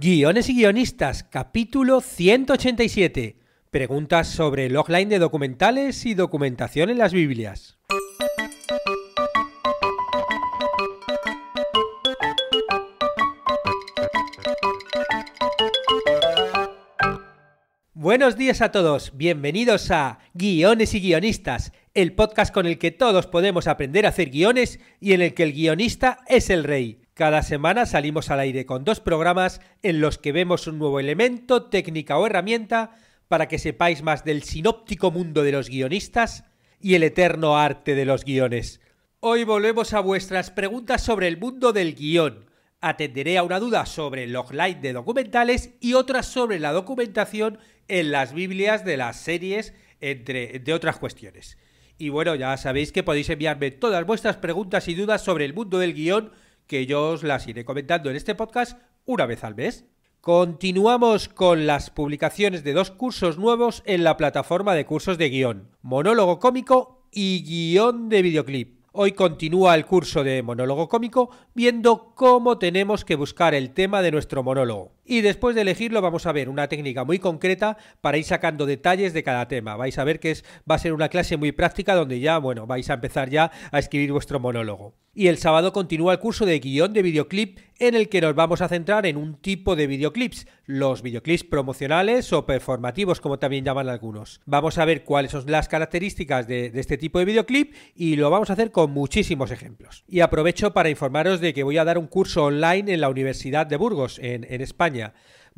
Guiones y guionistas, capítulo 187. Preguntas sobre logline de documentales y documentación en las Biblias. Buenos días a todos, bienvenidos a Guiones y guionistas, el podcast con el que todos podemos aprender a hacer guiones y en el que el guionista es el rey. Cada semana salimos al aire con 2 programas en los que vemos un nuevo elemento, técnica o herramienta para que sepáis más del sinóptico mundo de los guionistas y el eterno arte de los guiones. Hoy volvemos a vuestras preguntas sobre el mundo del guión. Atenderé a una duda sobre el logline de documentales y otra sobre la documentación en las Biblias de las series, entre otras cuestiones. Y bueno, ya sabéis que podéis enviarme todas vuestras preguntas y dudas sobre el mundo del guión, que yo os las iré comentando en este podcast una vez al mes. Continuamos con las publicaciones de 2 cursos nuevos en la plataforma de cursos de guión, monólogo cómico y guión de videoclip. Hoy continúa el curso de monólogo cómico viendo cómo tenemos que buscar el tema de nuestro monólogo. Y después de elegirlo vamos a ver una técnica muy concreta para ir sacando detalles de cada tema. Vais a ver que va a ser una clase muy práctica donde ya, vais a empezar ya a escribir vuestro monólogo. Y el sábado continúa el curso de guión de videoclip en el que nos vamos a centrar en un tipo de videoclips, los videoclips promocionales o performativos como también llaman algunos. Vamos a ver cuáles son las características de este tipo de videoclip y lo vamos a hacer con muchísimos ejemplos. Y aprovecho para informaros de que voy a dar un curso online en la Universidad de Burgos, en España.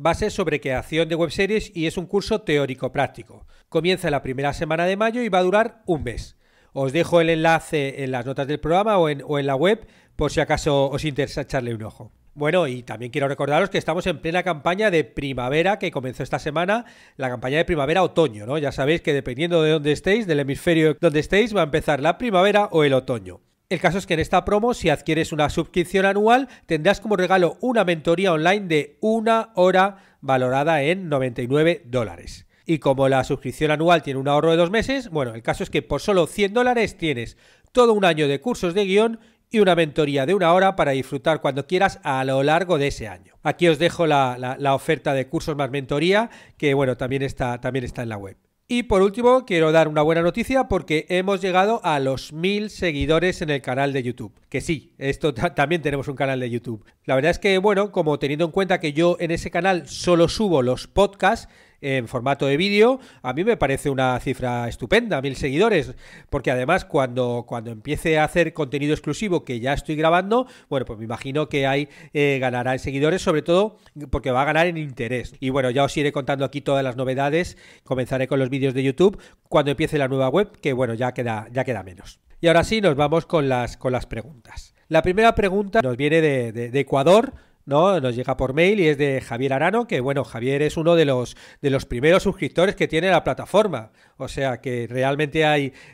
Va a ser sobre creación de webseries y es un curso teórico-práctico. Comienza la primera semana de mayo y va a durar un mes. Os dejo el enlace en las notas del programa o en la web por si acaso os interesa echarle un ojo. Bueno, y también quiero recordaros que estamos en plena campaña de primavera que comenzó esta semana, la campaña de primavera-otoño, ¿no? Ya sabéis que dependiendo de dónde estéis, del hemisferio donde estéis, va a empezar la primavera o el otoño. El caso es que en esta promo, si adquieres una suscripción anual, tendrás como regalo una mentoría online de 1 hora valorada en $99. Y como la suscripción anual tiene un ahorro de 2 meses, el caso es que por solo $100 tienes todo un año de cursos de guión y una mentoría de 1 hora para disfrutar cuando quieras a lo largo de ese año. Aquí os dejo la oferta de cursos más mentoría, que también está en la web. Y por último, quiero dar una buena noticia porque hemos llegado a los 1000 seguidores en el canal de YouTube. Que sí, también tenemos un canal de YouTube. La verdad es que, como teniendo en cuenta que yo en ese canal solo subo los podcasts en formato de vídeo, a mí me parece una cifra estupenda, 1000 seguidores, porque además cuando empiece a hacer contenido exclusivo que ya estoy grabando, pues me imagino que ganará en seguidores, sobre todo porque va a ganar en interés. Y ya os iré contando aquí todas las novedades, comenzaré con los vídeos de YouTube cuando empiece la nueva web, que ya queda menos. Y ahora sí, nos vamos con las preguntas. La primera pregunta nos viene de Ecuador, ¿no? Nos llega por mail y es de Javier Arano, que Javier es uno de los primeros suscriptores que tiene la plataforma, o sea que realmente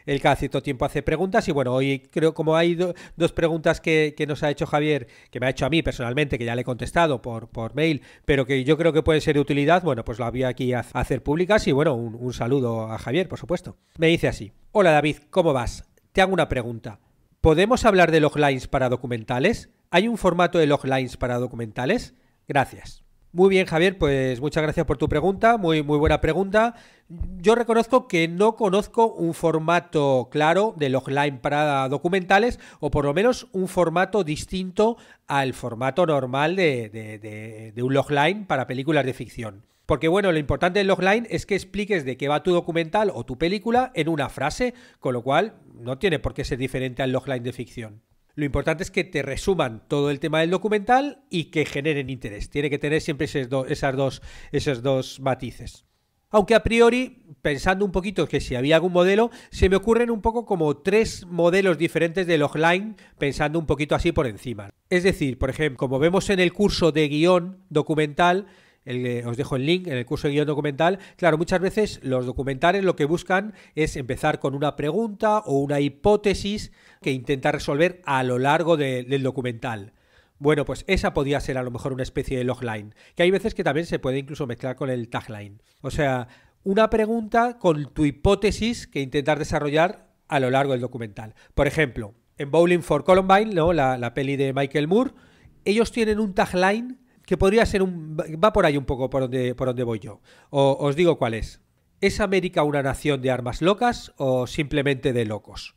él cada cierto tiempo hace preguntas y hoy creo como hay 2 preguntas que nos ha hecho Javier, que me ha hecho a mí personalmente, que ya le he contestado por mail, pero que yo creo que pueden ser de utilidad, pues la voy aquí a hacer públicas y un saludo a Javier, por supuesto. Me dice así: hola David, ¿cómo vas? Te hago una pregunta. ¿Podemos hablar de loglines para documentales? ¿Hay un formato de loglines para documentales? Gracias. Muy bien, Javier, pues muchas gracias por tu pregunta, muy buena pregunta. Yo reconozco que no conozco un formato claro de logline para documentales, o por lo menos un formato distinto al formato normal de un logline para películas de ficción. Porque lo importante del logline es que expliques de qué va tu documental o tu película en una frase, con lo cual no tiene por qué ser diferente al logline de ficción. Lo importante es que te resuman todo el tema del documental y que generen interés. Tiene que tener siempre esos dos matices. Aunque a priori, pensando un poquito que si había algún modelo, se me ocurren un poco como 3 modelos diferentes de logline, pensando un poquito así por encima. Es decir, por ejemplo, como vemos en el curso de guión documental, os dejo el link en el curso de guión documental. Claro, muchas veces los documentales lo que buscan es empezar con una pregunta o una hipótesis que intenta resolver a lo largo del documental. Pues esa podría ser a lo mejor una especie de logline, que hay veces que también se puede incluso mezclar con el tagline. O sea, una pregunta con tu hipótesis que intentar desarrollar a lo largo del documental. Por ejemplo, en Bowling for Columbine, ¿no? la peli de Michael Moore, ellos tienen un tagline que podría ser va por ahí un poco por donde voy yo. Os digo cuál es. ¿Es América una nación de armas locas o simplemente de locos?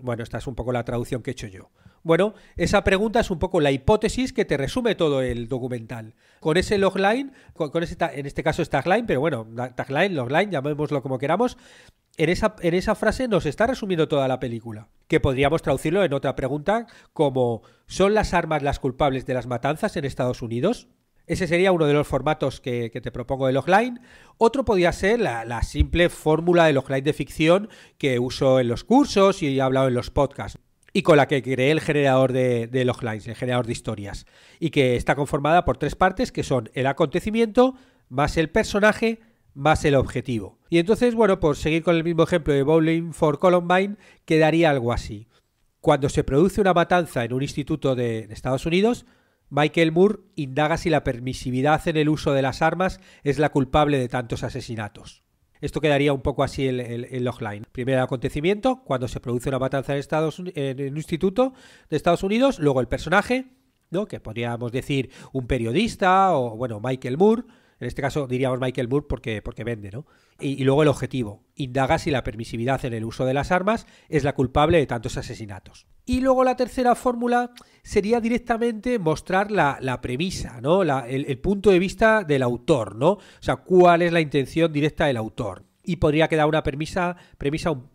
Bueno, esta es un poco la traducción que he hecho yo. Bueno, esa pregunta es un poco la hipótesis que te resume todo el documental. Con ese logline, con ese, en este caso es tagline, pero bueno, tagline, logline, llamémoslo como queramos, en esa frase nos está resumiendo toda la película. Que podríamos traducirlo en otra pregunta como ¿son las armas las culpables de las matanzas en Estados Unidos? Ese sería uno de los formatos que te propongo de logline. Otro podría ser la simple fórmula de logline de ficción que uso en los cursos y he hablado en los podcasts, y con la que creé el generador de loglines, el generador de historias, y que está conformada por 3 partes, que son el acontecimiento, más el personaje, más el objetivo. Y entonces, bueno, por seguir con el mismo ejemplo de Bowling for Columbine, quedaría algo así. Cuando se produce una matanza en un instituto de Estados Unidos, Michael Moore indaga si la permisividad en el uso de las armas es la culpable de tantos asesinatos. Esto quedaría un poco así el logline. Primero el acontecimiento, cuando se produce una matanza en un instituto de Estados Unidos. Luego el personaje, ¿no? Que podríamos decir un periodista o, bueno, Michael Moore. En este caso diríamos Michael Moore porque vende, ¿no? Y luego el objetivo. Indaga si la permisividad en el uso de las armas es la culpable de tantos asesinatos. Y luego la tercera fórmula sería directamente mostrar la premisa, ¿no? El punto de vista del autor, ¿no? O sea, cuál es la intención directa del autor. Y podría quedar una premisa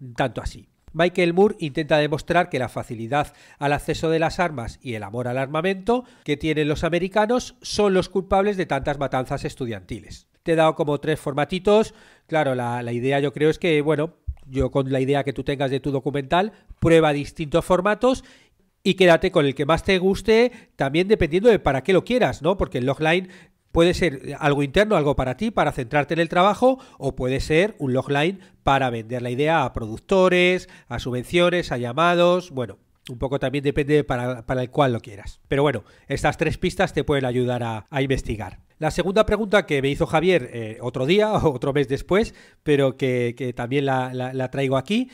un tanto así. Michael Moore intenta demostrar que la facilidad al acceso de las armas y el amor al armamento que tienen los americanos son los culpables de tantas matanzas estudiantiles. Te he dado como 3 formatitos. Claro, la idea yo creo es que, bueno, yo con la idea que tú tengas de tu documental, prueba distintos formatos y quédate con el que más te guste, también dependiendo de para qué lo quieras, ¿no? Porque el logline puede ser algo interno, algo para ti, para centrarte en el trabajo, o puede ser un logline para vender la idea a productores, a subvenciones, a llamados, bueno, un poco también depende para el cual lo quieras. Pero bueno, estas 3 pistas te pueden ayudar a investigar. La segunda pregunta que me hizo Javier otro día, otro mes después, pero que también la traigo aquí,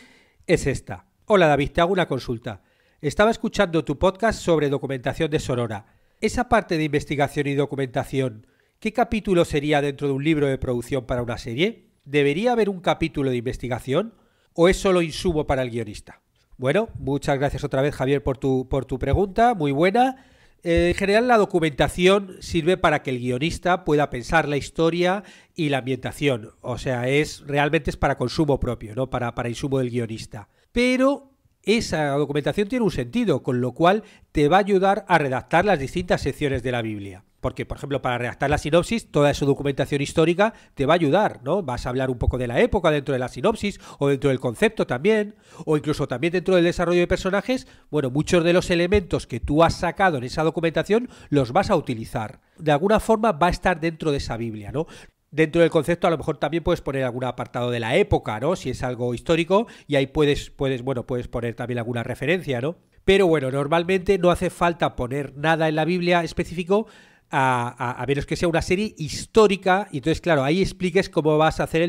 es esta. Hola David, te hago una consulta. Estaba escuchando tu podcast sobre documentación de Sonora. Esa parte de investigación y documentación, ¿qué capítulo sería dentro de un libro de producción para una serie? ¿Debería haber un capítulo de investigación o es solo insumo para el guionista? Bueno, muchas gracias otra vez, Javier, por tu pregunta, muy buena. En general, la documentación sirve para que el guionista pueda pensar la historia y la ambientación. O sea, realmente es para consumo propio, ¿no? Para insumo del guionista. Pero esa documentación tiene un sentido, con lo cual te va a ayudar a redactar las distintas secciones de la Biblia. Porque, por ejemplo, para redactar la sinopsis, toda esa documentación histórica te va a ayudar, ¿no? Vas a hablar un poco de la época dentro de la sinopsis, o dentro del concepto también, o incluso también dentro del desarrollo de personajes. Bueno, muchos de los elementos que tú has sacado en esa documentación los vas a utilizar. De alguna forma va a estar dentro de esa Biblia, ¿no? Dentro del concepto a lo mejor también puedes poner algún apartado de la época, ¿no? Si es algo histórico, y ahí puedes poner también alguna referencia, ¿no? Pero bueno, normalmente no hace falta poner nada en la Biblia específico, a menos que sea una serie histórica, y entonces claro, ahí expliques cómo vas a hacer la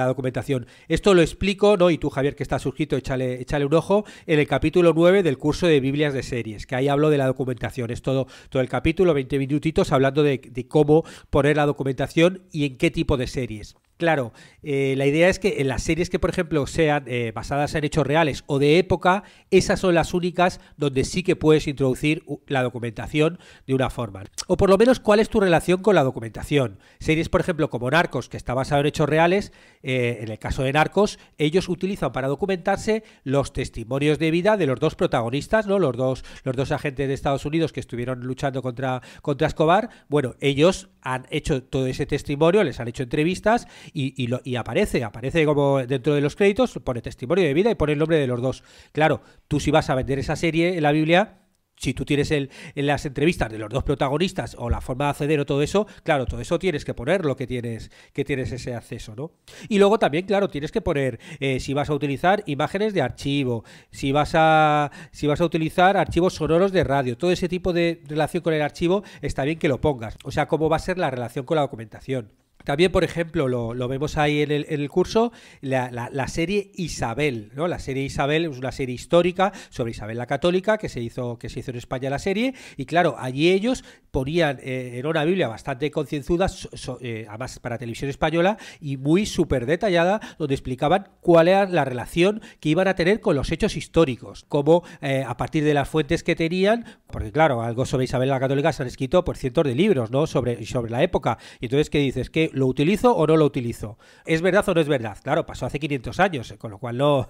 documentación. Esto lo explico, ¿no? Y tú, Javier, que estás suscrito, échale un ojo en el capítulo 9 del curso de Biblias de series, que ahí hablo de la documentación. Es todo el capítulo, 20 minutitos, hablando de cómo poner la documentación y en qué tipo de series. Claro, la idea es que en las series que, por ejemplo, sean basadas en hechos reales o de época, esas son las únicas donde sí que puedes introducir la documentación de una forma. O por lo menos, ¿cuál es tu relación con la documentación? Series, por ejemplo, como Narcos, que está basado en hechos reales, en el caso de Narcos, ellos utilizan para documentarse los testimonios de vida de los 2 protagonistas, ¿no? Los dos agentes de Estados Unidos que estuvieron luchando contra Escobar. Bueno, ellos han hecho todo ese testimonio, les han hecho entrevistas y aparece como dentro de los créditos, pone testimonio de vida y pone el nombre de los 2. Claro, tú si vas a vender esa serie en la Biblia, si tú tienes en las entrevistas de los 2 protagonistas o la forma de acceder o todo eso, claro, todo eso tienes que poner lo que tienes ese acceso, ¿no? Y luego también, claro, tienes que poner si vas a utilizar imágenes de archivo, si vas a utilizar archivos sonoros de radio, todo ese tipo de relación con el archivo está bien que lo pongas. O sea, cómo va a ser la relación con la documentación. También, por ejemplo, lo vemos ahí en el curso, la serie Isabel, ¿no? La serie Isabel es una serie histórica sobre Isabel la Católica que se hizo en España la serie, y claro, allí ellos ponían en una Biblia bastante concienzuda, además para televisión española, y muy súper detallada, donde explicaban cuál era la relación que iban a tener con los hechos históricos, cómo a partir de las fuentes que tenían, porque claro, algo sobre Isabel la Católica se han escrito por cientos de libros, ¿no? sobre la época, y entonces ¿qué dices? ¿Que lo utilizo o no lo utilizo? ¿Es verdad o no es verdad? Claro, pasó hace 500 años, con lo cual no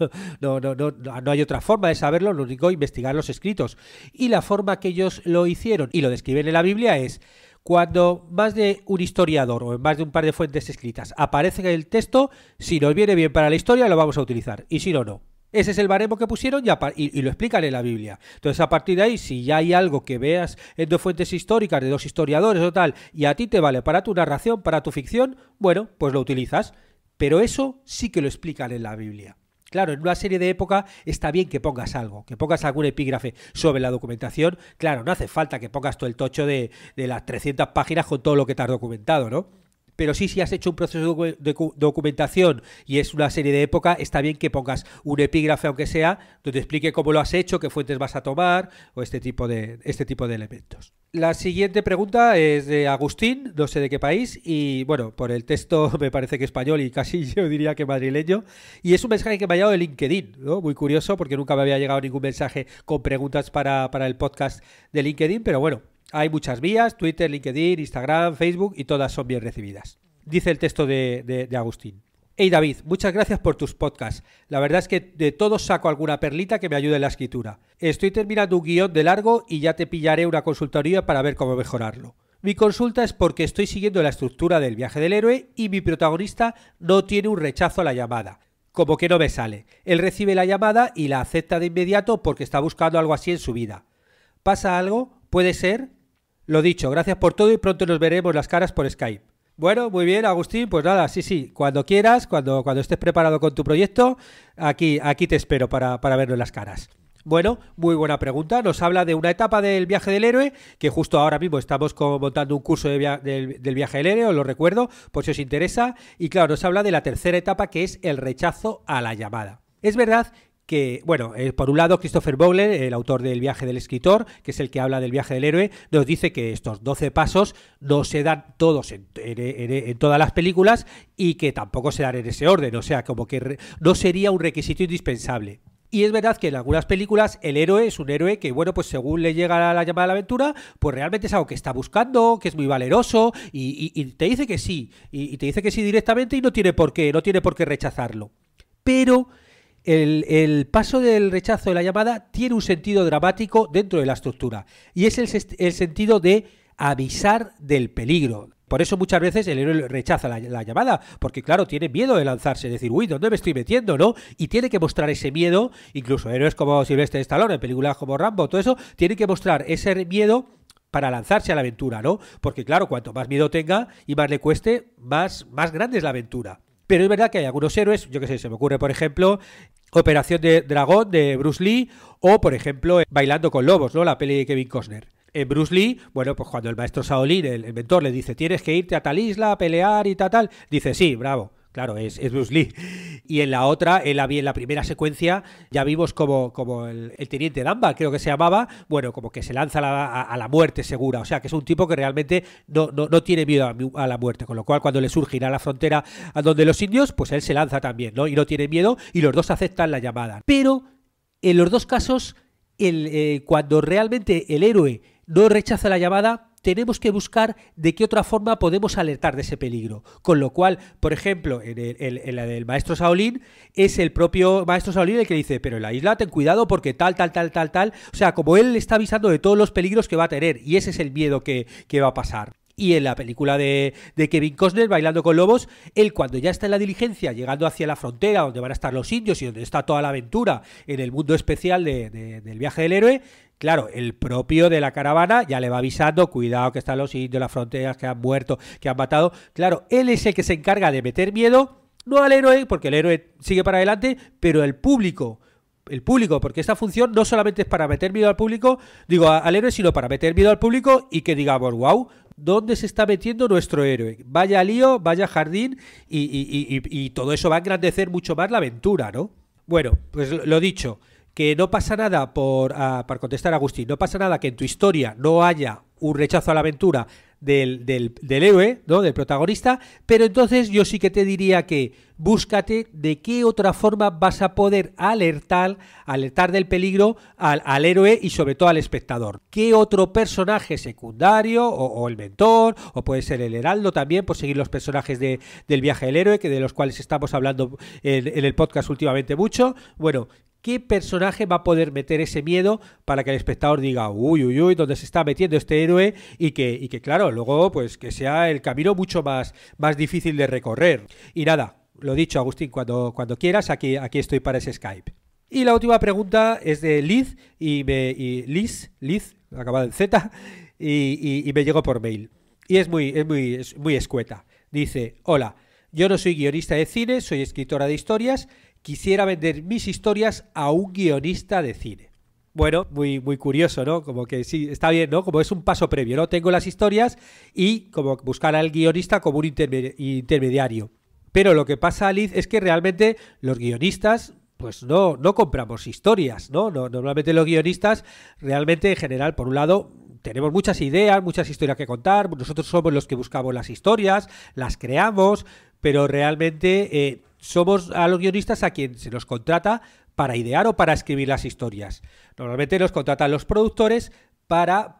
hay otra forma de saberlo, lo único investigar los escritos. Y la forma que ellos lo hicieron y lo describen en la Biblia es: cuando más de un historiador o en más de un par de fuentes escritas aparece en el texto, si nos viene bien para la historia lo vamos a utilizar, y si no, no. Ese es el baremo que pusieron y lo explican en la Biblia. Entonces, a partir de ahí, si ya hay algo que veas en dos fuentes históricas de dos historiadores o tal, y a ti te vale para tu narración, para tu ficción, bueno, pues lo utilizas. Pero eso sí que lo explican en la Biblia. Claro, en una serie de época está bien que pongas algo, que pongas algún epígrafe sobre la documentación. Claro, no hace falta que pongas todo el tocho de las 300 páginas con todo lo que te has documentado, ¿no? Pero sí, si has hecho un proceso de documentación y es una serie de época, está bien que pongas un epígrafe, aunque sea, donde explique cómo lo has hecho, qué fuentes vas a tomar, o este tipo de elementos. La siguiente pregunta es de Agustín, no sé de qué país, y bueno, por el texto me parece que español y casi yo diría que madrileño, y es un mensaje que me ha llegado de LinkedIn, ¿no? Muy curioso, porque nunca me había llegado ningún mensaje con preguntas para el podcast de LinkedIn, pero bueno, hay muchas vías: Twitter, LinkedIn, Instagram, Facebook, y todas son bien recibidas. Dice el texto de Agustín: Hey David, muchas gracias por tus podcasts. La verdad es que de todos saco alguna perlita que me ayude en la escritura. Estoy terminando un guión de largo y ya te pillaré una consultoría para ver cómo mejorarlo. Mi consulta es porque estoy siguiendo la estructura del viaje del héroe y mi protagonista no tiene un rechazo a la llamada. Como que no me sale. Él recibe la llamada y la acepta de inmediato porque está buscando algo así en su vida. ¿Pasa algo? ¿Puede ser? Lo dicho, gracias por todo y pronto nos veremos las caras por Skype. Bueno, muy bien, Agustín, pues nada, sí, cuando quieras, cuando estés preparado con tu proyecto, aquí te espero para vernos las caras. Bueno, muy buena pregunta. Nos habla de una etapa del viaje del héroe, que justo ahora mismo estamos montando un curso del viaje del héroe, os lo recuerdo, por si os interesa. Y claro, nos habla de la tercera etapa, que es el rechazo a la llamada. Es verdad que, bueno, por un lado, Christopher Vogler, el autor del viaje del escritor, que es el que habla del viaje del héroe, nos dice que estos 12 pasos no se dan todos en todas las películas y que tampoco se dan en ese orden, o sea, como que no sería un requisito indispensable. Y es verdad que en algunas películas el héroe es un héroe que, bueno, pues según le llega la llamada a la aventura, pues realmente es algo que está buscando, que es muy valeroso y te dice que sí, y te dice que sí directamente y no tiene por qué rechazarlo. Pero el paso del rechazo de la llamada tiene un sentido dramático dentro de la estructura, y es el sentido de avisar del peligro. Por eso muchas veces el héroe rechaza la llamada, porque claro, tiene miedo de lanzarse, decir, uy, ¿dónde me estoy metiendo?, ¿no? Y tiene que mostrar ese miedo, incluso héroes como Sylvester Stallone, en películas como Rambo, todo eso, tiene que mostrar ese miedo para lanzarse a la aventura, ¿no? Porque claro, cuanto más miedo tenga y más le cueste, más grande es la aventura. Pero es verdad que hay algunos héroes, yo qué sé, se me ocurre por ejemplo Operación de Dragón de Bruce Lee, o por ejemplo Bailando con Lobos, ¿no? La peli de Kevin Costner. En Bruce Lee, bueno, pues cuando el maestro Shaolin, el mentor, le dice tienes que irte a tal isla a pelear y tal, dice sí, bravo. Claro, es Bruce Lee. Y en la otra, en la primera secuencia, ya vimos como el teniente Damba, creo que se llamaba, bueno, como que se lanza a la muerte segura. O sea, que es un tipo que realmente no tiene miedo a la muerte. Con lo cual, cuando le surge ir a la frontera a donde los indios, pues él se lanza también, ¿no? Y no tiene miedo y los dos aceptan la llamada. Pero en los dos casos, cuando realmente el héroe no rechaza la llamada, tenemos que buscar de qué otra forma podemos alertar de ese peligro. Con lo cual, por ejemplo, en la del maestro Shaolin, es el propio maestro Shaolin el que dice, pero en la isla ten cuidado porque tal. O sea, como él está avisando de todos los peligros que va a tener, y ese es el miedo que va a pasar. Y en la película de Kevin Costner, Bailando con Lobos, él cuando ya está en la diligencia, llegando hacia la frontera donde van a estar los indios y donde está toda la aventura en el mundo especial del viaje del héroe, claro, el propio de la caravana ya le va avisando, cuidado que están los indios, las fronteras, que han muerto, que han matado. Claro, él es el que se encarga de meter miedo, no al héroe, porque el héroe sigue para adelante, pero el público, porque esta función no solamente es para meter miedo al público, al héroe, sino para meter miedo al público y que digamos, wow, dónde se está metiendo nuestro héroe. Vaya lío, vaya jardín y todo eso va a engrandecer mucho más la aventura, ¿no? Bueno, pues lo dicho, que no pasa nada para contestar a Agustín, no pasa nada que en tu historia no haya un rechazo a la aventura del héroe, ¿no? Del protagonista, pero entonces yo sí que te diría que búscate de qué otra forma vas a poder alertar del peligro al héroe y sobre todo al espectador. ¿Qué otro personaje secundario o el mentor, o puede ser el heraldo también, por seguir los personajes del viaje del héroe, que de los cuales estamos hablando en el podcast últimamente mucho? Bueno, ¿qué personaje va a poder meter ese miedo para que el espectador diga, uy, uy, uy, dónde se está metiendo este héroe? Y que claro, luego pues que sea el camino mucho más difícil de recorrer. Y nada, lo dicho, Agustín, cuando quieras, aquí estoy para ese Skype. Y la última pregunta es de Liz, Liz, acabado en Z, y me llegó por mail. Y es muy escueta. Dice, hola, yo no soy guionista de cine, soy escritora de historias. Quisiera vender mis historias a un guionista de cine. Bueno, muy curioso, ¿no? Como que sí, está bien, ¿no? Como es un paso previo, ¿no? Tengo las historias y como buscar al guionista como un intermediario. Pero lo que pasa, Liz, es que realmente los guionistas pues no compramos historias, ¿no? Normalmente los guionistas realmente en general, por un lado, tenemos muchas ideas, muchas historias que contar, nosotros somos los que buscamos las historias, las creamos, pero realmente somos a los guionistas a quien se nos contrata para idear o para escribir las historias. Normalmente nos contratan los productores para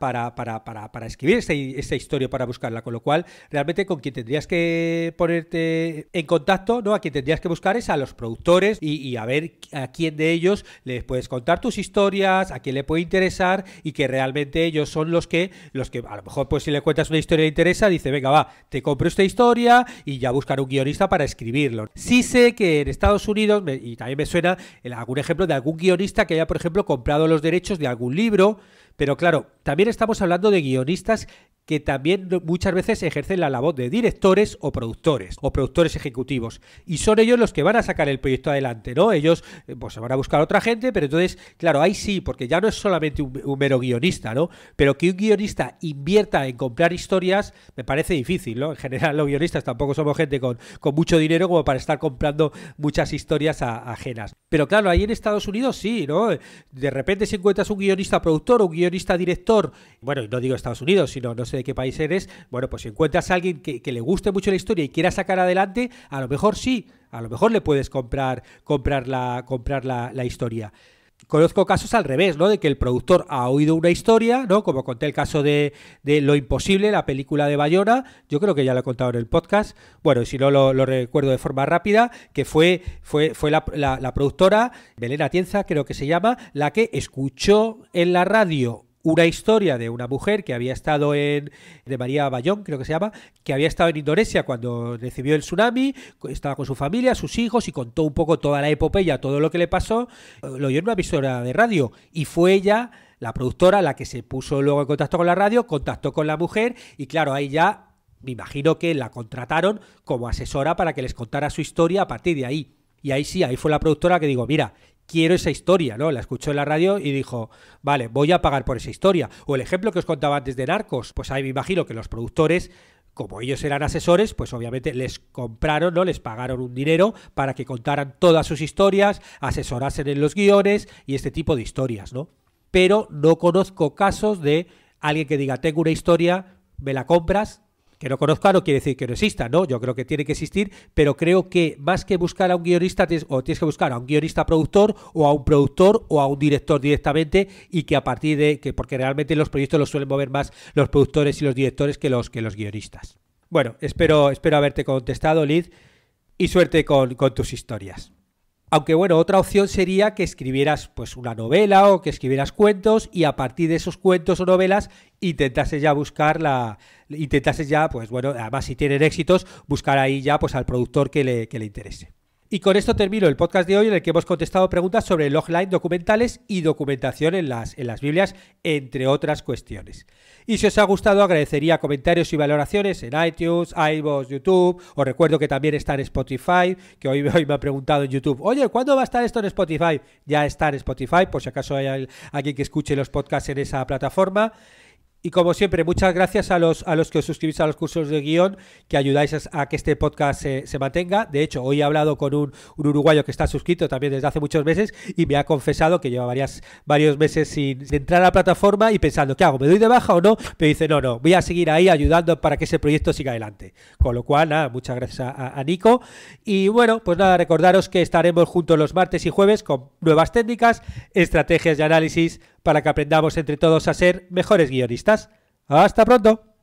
escribir esa historia, para buscarla, con lo cual realmente con quien tendrías que ponerte en contacto, ¿no? A quien tendrías que buscar es a los productores y a ver a quién de ellos les puedes contar tus historias, a quién le puede interesar y que realmente ellos son los que a lo mejor pues si le cuentas una historia que le interesa, dice venga va, te compro esta historia y ya buscar un guionista para escribirlo. Sí sé que en Estados Unidos, y también me suena algún ejemplo de algún guionista que haya por ejemplo comprado los derechos de algún libro. Pero claro, también estamos hablando de guionistas que también muchas veces ejercen la labor de directores o productores ejecutivos. Y son ellos los que van a sacar el proyecto adelante, ¿no? Ellos pues se van a buscar a otra gente, pero entonces, claro, ahí sí, porque ya no es solamente un mero guionista, ¿no? Pero que un guionista invierta en comprar historias me parece difícil, ¿no? En general los guionistas tampoco somos gente con mucho dinero como para estar comprando muchas historias ajenas. Pero claro, ahí en Estados Unidos sí, ¿no? De repente si encuentras un guionista productor o un guionista director, bueno, y no digo Estados Unidos, sino no sé de qué país eres, bueno, pues si encuentras a alguien que le guste mucho la historia y quiera sacar adelante, a lo mejor sí, a lo mejor le puedes comprar la historia. Conozco casos al revés, ¿no? De que el productor ha oído una historia, ¿no? Como conté el caso de Lo Imposible, la película de Bayona, yo creo que ya lo he contado en el podcast, bueno, si no lo recuerdo de forma rápida, que fue la productora, Belén Atienza creo que se llama, la que escuchó en la radio una historia de una mujer que había estado de María Bayón, creo que se llama, que había estado en Indonesia cuando recibió el tsunami, estaba con su familia, sus hijos, y contó un poco toda la epopeya, todo lo que le pasó, lo oyó en una emisora de radio, y fue ella, la productora, la que se puso luego en contacto con la radio, contactó con la mujer, y claro, ahí ya me imagino que la contrataron como asesora para que les contara su historia a partir de ahí. Y ahí sí, ahí fue la productora que digo, mira, quiero esa historia, ¿no? La escuchó en la radio y dijo, vale, voy a pagar por esa historia. O el ejemplo que os contaba antes de Narcos, pues ahí me imagino que los productores, como ellos eran asesores, pues obviamente les compraron, ¿no? Les pagaron un dinero para que contaran todas sus historias, asesorasen en los guiones y este tipo de historias, ¿no? Pero no conozco casos de alguien que diga, tengo una historia, me la compras. Que no conozca no quiere decir que no exista, ¿no? Yo creo que tiene que existir, pero creo que más que buscar a un guionista, tienes que buscar a un guionista productor o a un productor o a un director directamente, y que a partir de porque realmente los proyectos los suelen mover más los productores y los directores que los guionistas. Bueno, espero haberte contestado, Liz, y suerte con tus historias. Aunque bueno, otra opción sería que escribieras pues una novela o que escribieras cuentos y a partir de esos cuentos o novelas intentases ya pues bueno, además si tienen éxitos, buscar ahí ya pues al productor que le interese. Y con esto termino el podcast de hoy en el que hemos contestado preguntas sobre logline documentales y documentación en las Biblias, entre otras cuestiones. Y si os ha gustado, agradecería comentarios y valoraciones en iTunes, iVoox, YouTube. Os recuerdo que también está en Spotify, que hoy me han preguntado en YouTube, oye, ¿cuándo va a estar esto en Spotify? Ya está en Spotify, por si acaso hay alguien que escuche los podcasts en esa plataforma. Y como siempre, muchas gracias a los que os suscribís a los cursos de guión, que ayudáis a que este podcast se mantenga. De hecho, hoy he hablado con un uruguayo que está suscrito también desde hace muchos meses y me ha confesado que lleva varios meses sin entrar a la plataforma y pensando, ¿qué hago? ¿Me doy de baja o no? Pero dice, no, voy a seguir ahí ayudando para que ese proyecto siga adelante. Con lo cual, nada, muchas gracias a Nico. Y bueno, pues nada, recordaros que estaremos juntos los martes y jueves con nuevas técnicas, estrategias y análisis para que aprendamos entre todos a ser mejores guionistas. ¡Hasta pronto!